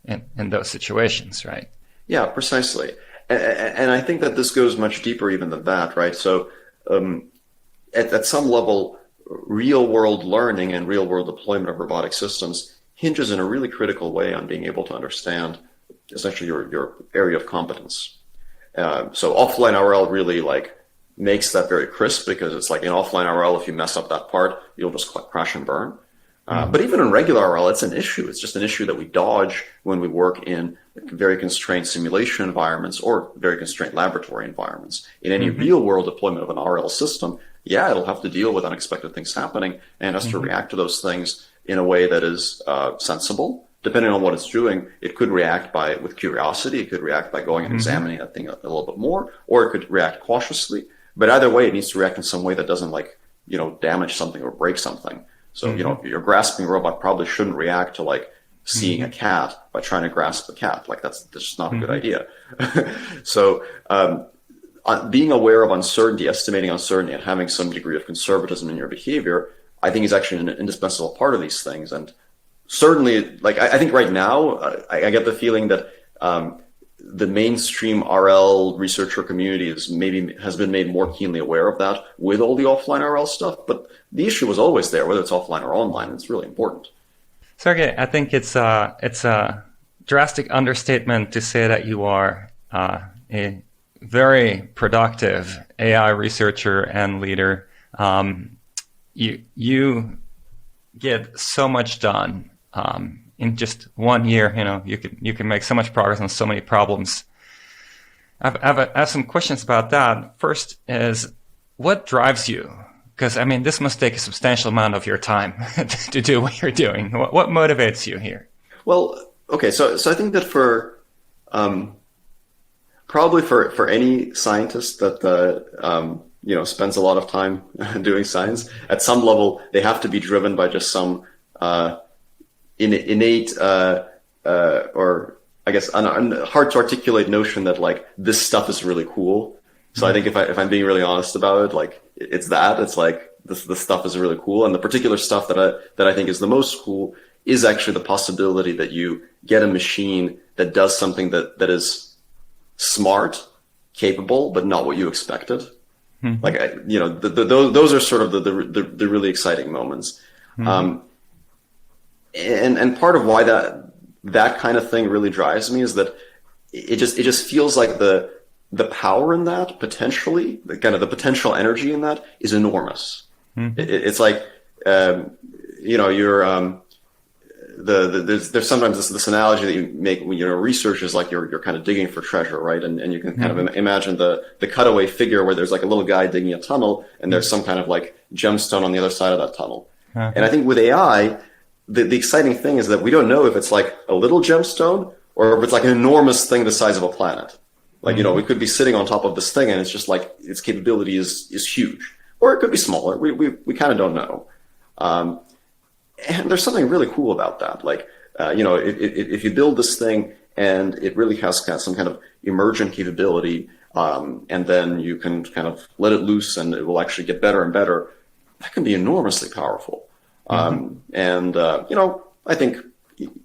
in those situations, right? Yeah, precisely. And I think that this goes much deeper even than that, right? So at some level, real world learning and real world deployment of robotic systems hinges in a really critical way on being able to understand essentially your area of competence. So offline RL really like makes that very crisp, because it's like in offline RL, if you mess up that part, you'll just crash and burn. But even in regular RL, it's an issue. It's just an issue that we dodge when we work in very constrained simulation environments or very constrained laboratory environments. In any real world deployment of an RL system, yeah, it'll have to deal with unexpected things happening and has to react to those things in a way that is sensible. Depending on what it's doing, it could react with curiosity. It could react by going and examining that thing a little bit more, or it could react cautiously. But either way, it needs to react in some way that doesn't damage something or break something. So, if you're grasping a robot, probably shouldn't react to like seeing a cat by trying to grasp the cat. Like that's just not a good idea. So, being aware of uncertainty, estimating uncertainty, and having some degree of conservatism in your behavior, I think is actually an indispensable part of these things. And certainly, like I think right now, I get the feeling that the mainstream RL researcher community has been made more keenly aware of that with all the offline RL stuff. But the issue was always there, whether it's offline or online. It's really important. Sergey, I think it's a drastic understatement to say that you are a very productive AI researcher and leader. You get so much done. In just 1 year, you can make so much progress on so many problems. I have some questions about that. First is, what drives you? Because, this must take a substantial amount of your time to do what you're doing. What motivates you here? Well, okay, so I think that for probably for any scientist that spends a lot of time doing science, at some level they have to be driven by just some innate or I guess hard to articulate notion that like this stuff is really cool. So I think if I'm being really honest about it, like it's like this stuff is really cool, and the particular stuff that I think is the most cool is actually the possibility that you get a machine that does something that is smart, capable, but not what you expected. Like those are sort of the really exciting moments. And part of why that kind of thing really drives me is that it just feels like the power in that potentially, the kind of the potential energy in that is enormous. It's like there's sometimes this analogy that you make when research is like you're kind of digging for treasure, right? And you can kind of imagine the cutaway figure where there's like a little guy digging a tunnel and there's some kind of like gemstone on the other side of that tunnel. And I think with AI, the exciting thing is that we don't know if it's like a little gemstone or if it's like an enormous thing the size of a planet. Like, we could be sitting on top of this thing and it's just like its capability is huge. Or it could be smaller. We kind of don't know. And there's something really cool about that. Like, if you build this thing and it really has some kind of emergent capability, and then you can kind of let it loose and it will actually get better and better, that can be enormously powerful. I think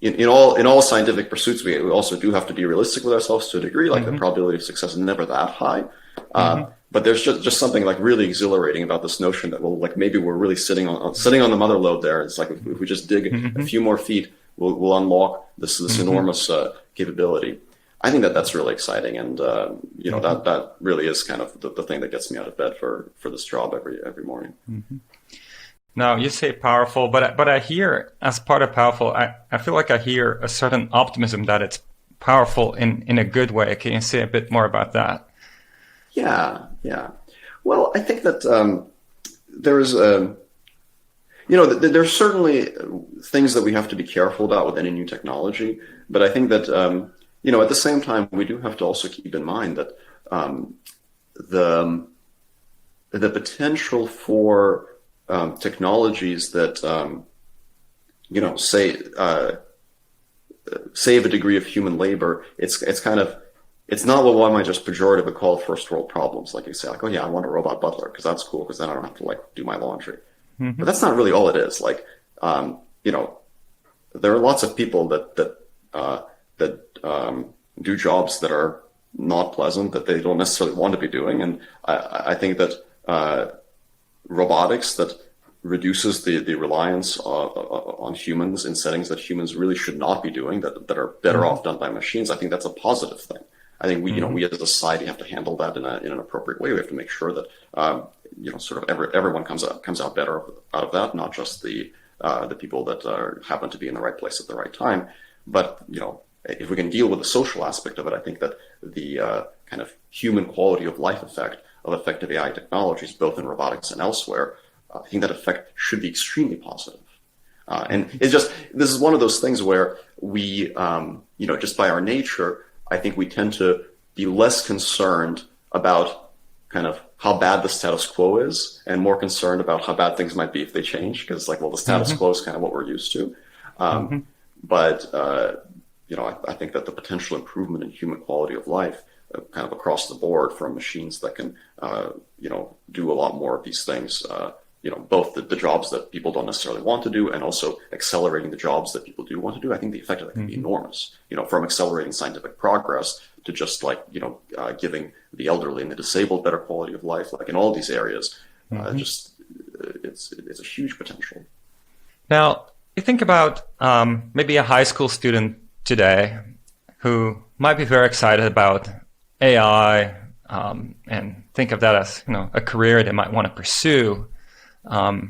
in all scientific pursuits, we also do have to be realistic with ourselves to a degree. Like the probability of success is never that high. But there's just something like really exhilarating about this notion that maybe we're really sitting on the mother lode there. It's like if we just dig a few more feet, we'll unlock this enormous capability. I think that's really exciting, and that really is kind of the thing that gets me out of bed for this job every morning. Now, you say powerful, but I hear, as part of powerful, I feel like I hear a certain optimism that it's powerful in a good way. Can you say a bit more about that? Yeah. Well, I think that there's certainly things that we have to be careful about with any new technology, but I think that at the same time we do have to also keep in mind that the potential for technologies that save a degree of human labor, it's not what one might just pejoratively call first world problems. Like you say, like, oh yeah, I want a robot butler because that's cool because then I don't have to do my laundry. But that's not really all it is. Like, there are lots of people that do jobs that are not pleasant, that they don't necessarily want to be doing. And I think that robotics that reduces the reliance on humans in settings that humans really should not be doing, that are better off done by machines, I think that's a positive thing. I think we, we as a society have to handle that in an appropriate way. We have to make sure that, sort of everyone comes out better out of that, not just the people that happen to be in the right place at the right time. But, if we can deal with the social aspect of it, I think that the kind of human quality of life effect of effective AI technologies, both in robotics and elsewhere, I think that effect should be extremely positive. And it's just, this is one of those things where we, just by our nature, I think we tend to be less concerned about kind of how bad the status quo is and more concerned about how bad things might be if they change. Because the status quo is kind of what we're used to. But, I think that the potential improvement in human quality of life kind of across the board from machines that can, do a lot more of these things, both the jobs that people don't necessarily want to do and also accelerating the jobs that people do want to do. I think the effect of that can be enormous, from accelerating scientific progress to just giving the elderly and the disabled better quality of life, in all these areas. It's a huge potential. Now, you think about maybe a high school student today who might be very excited about AI and think of that as a career they might want to pursue. Do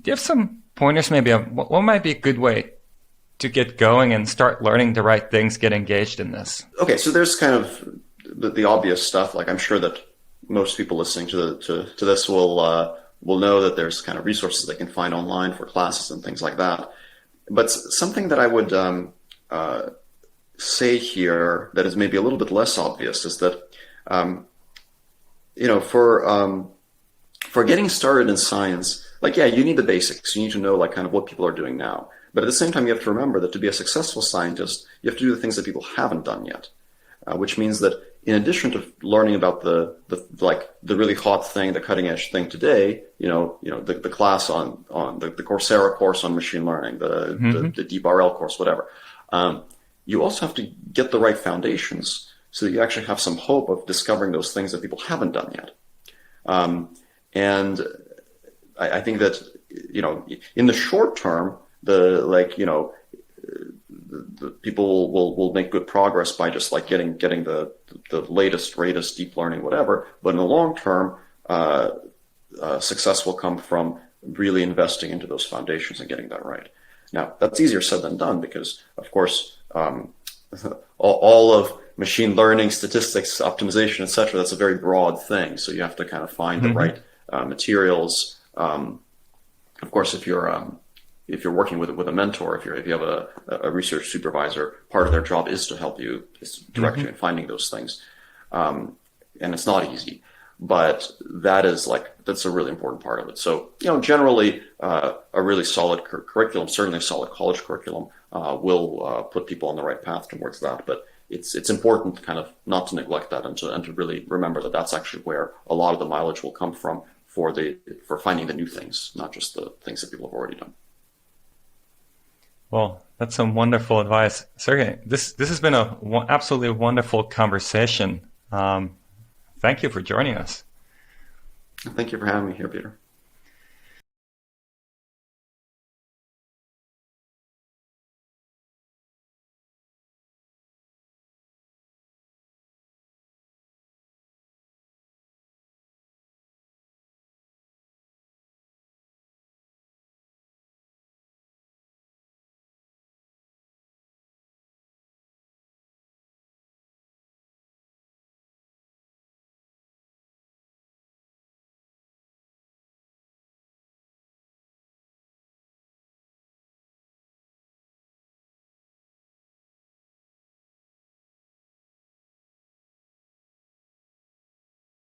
you have some pointers maybe of what might be a good way to get going and start learning the right things, get engaged in this? Okay, so there's kind of the obvious stuff. I'm sure that most people listening to this will know that there's kind of resources they can find online for classes and things like that. But something that I would say here that is maybe a little bit less obvious is that for getting started in science, you need the basics. You need to know kind of what people are doing now. But at the same time, you have to remember that to be a successful scientist, you have to do the things that people haven't done yet, which means that in addition to learning about the really hot thing, the cutting edge thing today, the class on the Coursera course on machine learning, the DeepRL course, whatever, you also have to get the right foundations so that you actually have some hope of discovering those things that people haven't done yet. And I think that, in the short term, the people will make good progress by just getting the latest, greatest deep learning, whatever. But in the long term, success will come from really investing into those foundations and getting that right. Now, that's easier said than done because, of course, all of machine learning, statistics, optimization, etc., that's a very broad thing. So you have to kind of find the right materials. Of course, if you're working with a mentor, if you have a research supervisor, part of their job is to help you, is to direct you in finding those things. And it's not easy, but that's a really important part of it. So, generally, a really solid curriculum, certainly a solid college curriculum, will put people on the right path towards that. But it's important kind of not to neglect that and to really remember that that's actually where a lot of the mileage will come from for finding the new things, not just the things that people have already done. Well, that's some wonderful advice. Sergey, this has been absolutely wonderful conversation. Thank you for joining us. Thank you for having me here, Peter.